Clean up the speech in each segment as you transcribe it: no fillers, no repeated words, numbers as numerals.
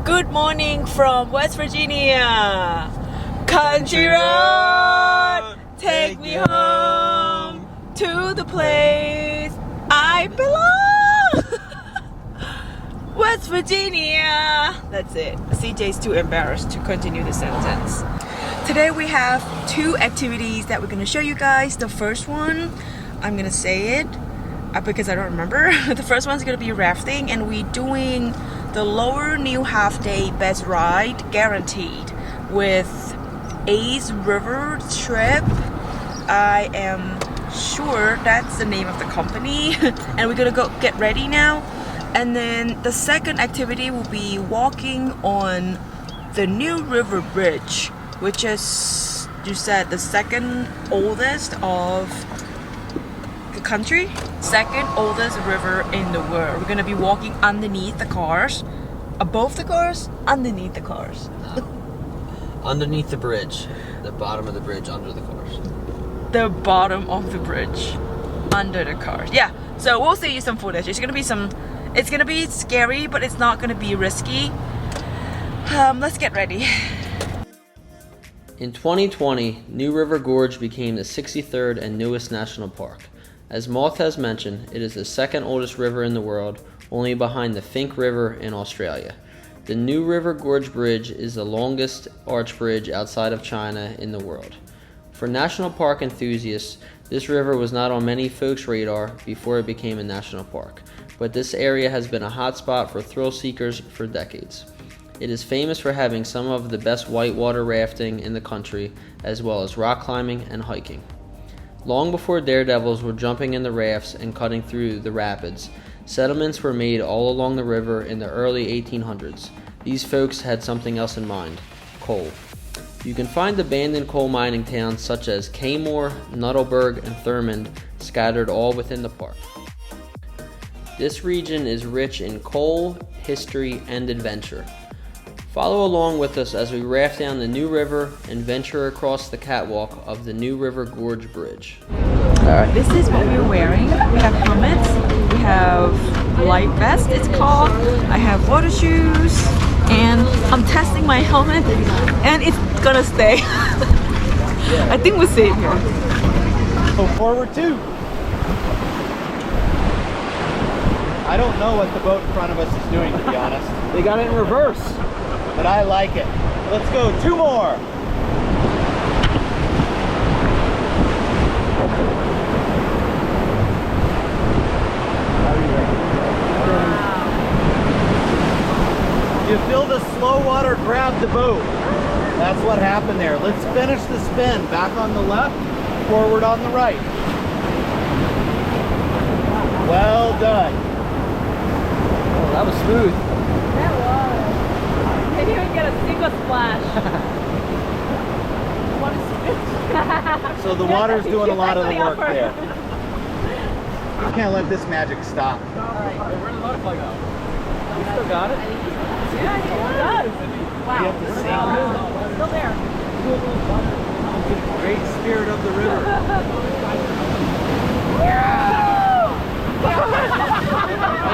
Good morning from West Virginia. Country road, take me home to the place I belong. West Virginia. That's it. CJ's too embarrassed to continue the sentence. Today we have two activities that we're going to show you guys. The first one, I'm going to say it because I don't remember. The first one's going to be rafting, and we're doing the lower new half-day best ride guaranteed with A's River Trip. I am sure that's the name of the company. And we're gonna go get ready now. And then the second activity will be walking on the new river bridge, which is, you said, the second oldest of the country, second oldest river in the world. We're gonna be walking underneath the cars, above the cars, underneath the cars. Underneath the bridge, the bottom of the bridge, under the cars. The bottom of the bridge, under the cars. Yeah. So we'll see you some footage. It's gonna be scary, but it's not gonna be risky. Let's get ready. In 2020, New River Gorge became the 63rd and newest national park. As Moth has mentioned, it is the second oldest river in the world, only behind the Finke River in Australia. The New River Gorge Bridge is the longest arch bridge outside of China in the world. For national park enthusiasts, this river was not on many folks' radar before it became a national park, but this area has been a hotspot for thrill seekers for decades. It is famous for having some of the best whitewater rafting in the country, as well as rock climbing and hiking. Long before daredevils were jumping in the rafts and cutting through the rapids, settlements were made all along the river in the early 1800s. These folks had something else in mind: coal. You can find abandoned coal mining towns such as Kaymore, Nuttleberg, and Thurmond scattered all within the park. This region is rich in coal, history, and adventure. Follow along with us as we raft down the New River and venture across the catwalk of the New River Gorge Bridge. Alright, this is what we're wearing. We have helmets, we have life vest it's called, I have water shoes, and I'm testing my helmet and it's gonna stay. I think we're safe here. Go forward two. I don't know what the boat in front of us is doing, to be honest. They got it in reverse. But I like it. Let's go, two more. You feel the slow water grab the boat. That's what happened there. Let's finish the spin. Back on the left, forward on the right. Well done. Oh, that was smooth. That was. I didn't even get a single splash. So the water's doing a lot of the work there. You can't let this magic stop. Where'd the butterfly go? You still got it? Yeah, it does. Wow. You have to sing. Still there. Great spirit of the river.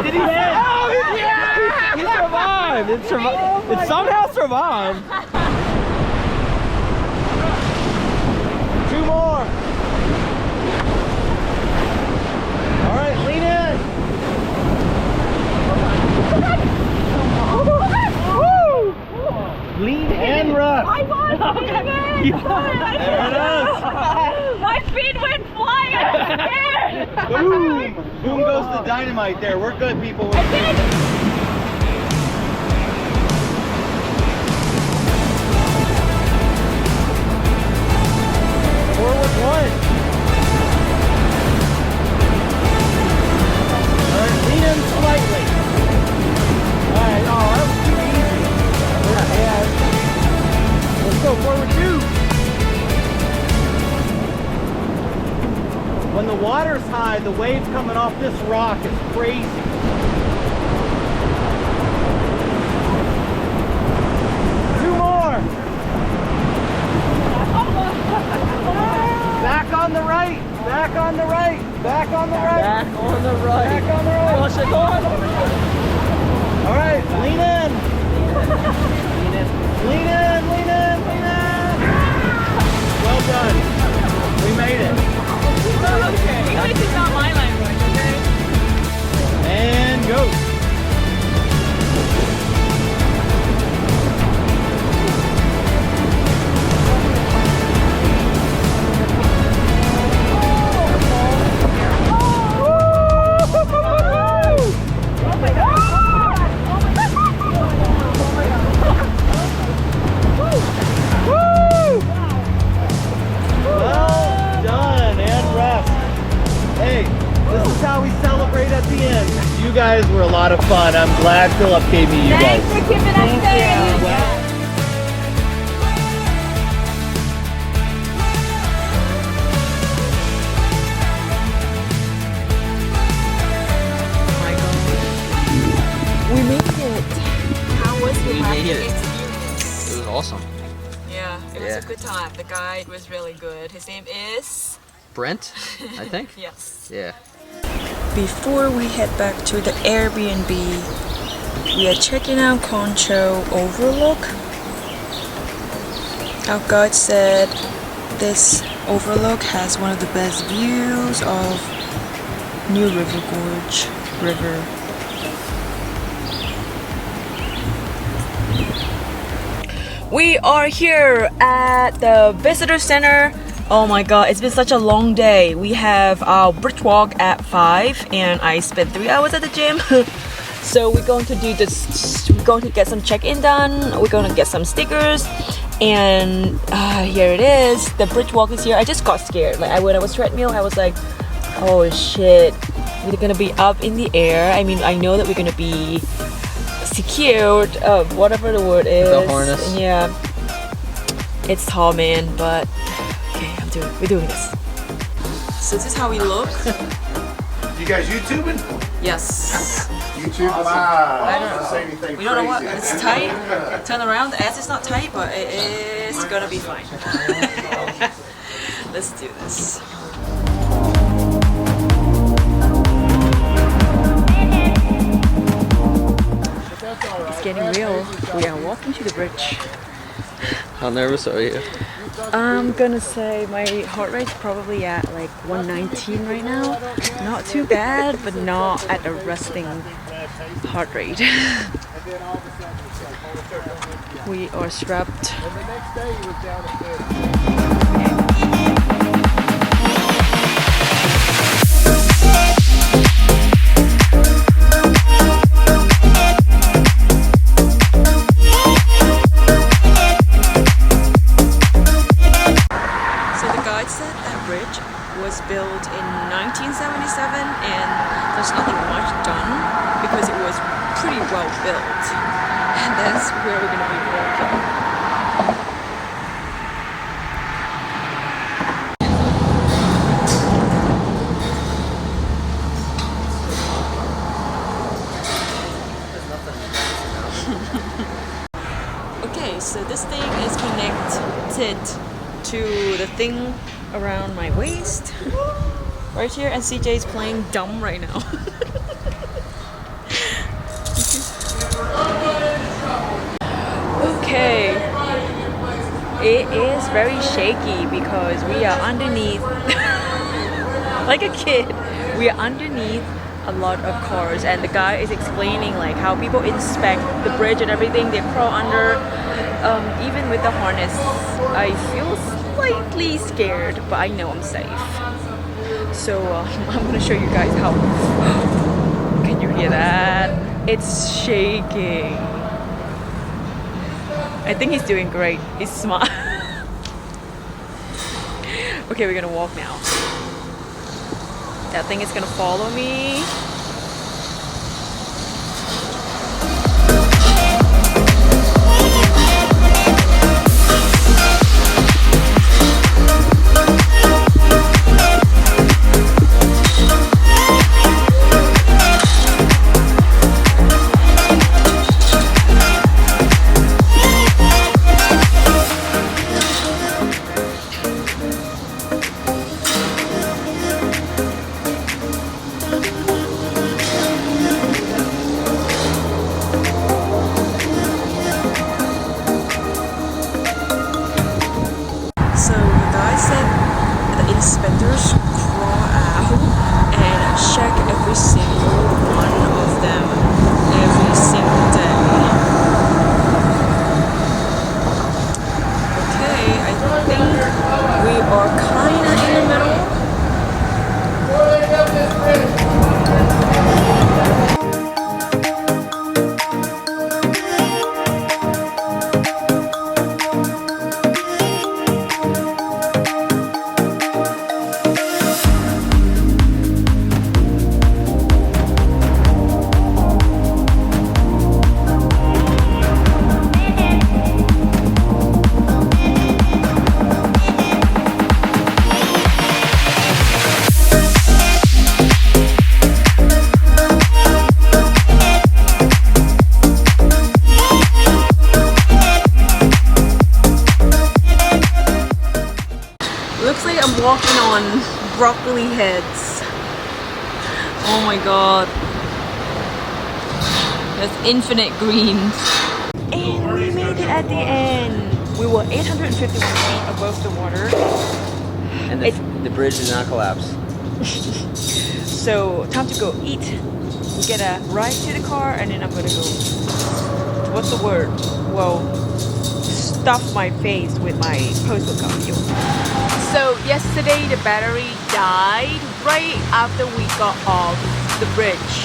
Did he? Oh, yeah! He survived. It somehow survived. Two more. All right, lean in. Lean and rough. I was leaning in. There it is. My feet went flying. I'm scared. Boom. Boom goes the dynamite there. We're good, people. I did. Forward one. All right, lean in slightly. All right, oh, that was too easy. Yeah. Let's go, forward two. When the water's high, the waves coming off this rock is crazy. Two more. Back on the right. Back on the right. Back on the right. Back on the right. Back on the right. Push it on. All right, lean in. fun. I'm glad Philip gave me you guys. Thanks for keeping us safe. We made it. How was the made it. experience? It was awesome. Yeah, it was Yeah. a good time. The guide was really good. His name is? Brent, I think. Yes. Yeah. Before we head back to the Airbnb, we are checking out Concho Overlook. Our guide said this overlook has one of the best views of New River Gorge River. We are here at the visitor center. Oh my god, it's been such a long day. We have our bridge walk at 5 and I spent 3 hours at the gym. So we're going to do this, we're going to get some check-in done, we're going to get some stickers, and here it is. The bridge walk is here. I just got scared. Like when I was treadmill, I was like, oh shit, we're gonna be up in the air. I mean, I know that we're gonna be secured, whatever the word is. The harness. Yeah. It's tall, man, but okay, we're doing this. So this is how we look. You guys YouTubing? Yes. YouTube live. I don't know. Say anything We don't know what, crazy. it's tight. Turn around, the ass is not tight, but it is gonna be fine. Let's do this. It's getting real. We are walking to the bridge. How nervous are you? I'm gonna say my heart rate's probably at like 119 right now. Not too bad, but not at a resting heart rate. We are strapped. Was built in 1977 and there's nothing much done because it was pretty well built, and that's where we're gonna be walking. Okay, so this thing is connected to the thing around my waist right here, and CJ is playing dumb right now. Okay, it is very shaky because we are underneath like a kid. We are underneath a lot of cars, and the guy is explaining like how people inspect the bridge and everything. They crawl under. Even with the harness, I feel slightly scared, but I know I'm safe. So I'm gonna show you guys how. Can you hear that? It's shaking. I think he's doing great. He's smart. Okay, we're gonna walk now. That thing is gonna follow me. Inspectors crawl out and check every single one of them every single day. Okay, I think we are kinda in the middle. walking on broccoli heads. Oh my god. There's infinite greens. And we made it at the end. We were 851 feet above the water. And the bridge did not collapse. So time to go eat. We get a ride to the car and then I'm gonna go, what's the word? Well, stuff my face with my post-workout fuel. So yesterday the battery died right after we got off the bridge.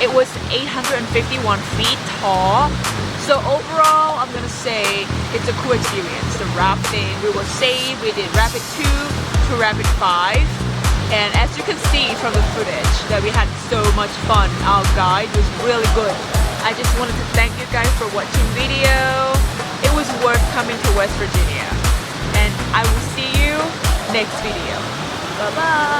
It was 851 feet tall. So overall, I'm gonna say it's a cool experience. The rafting, we were safe. We did rapid 2 to rapid 5. And as you can see from the footage that we had so much fun. Our guide was really good. I just wanted to thank you guys for watching video. It was worth coming to West Virginia. And I will see you next video. Bye bye.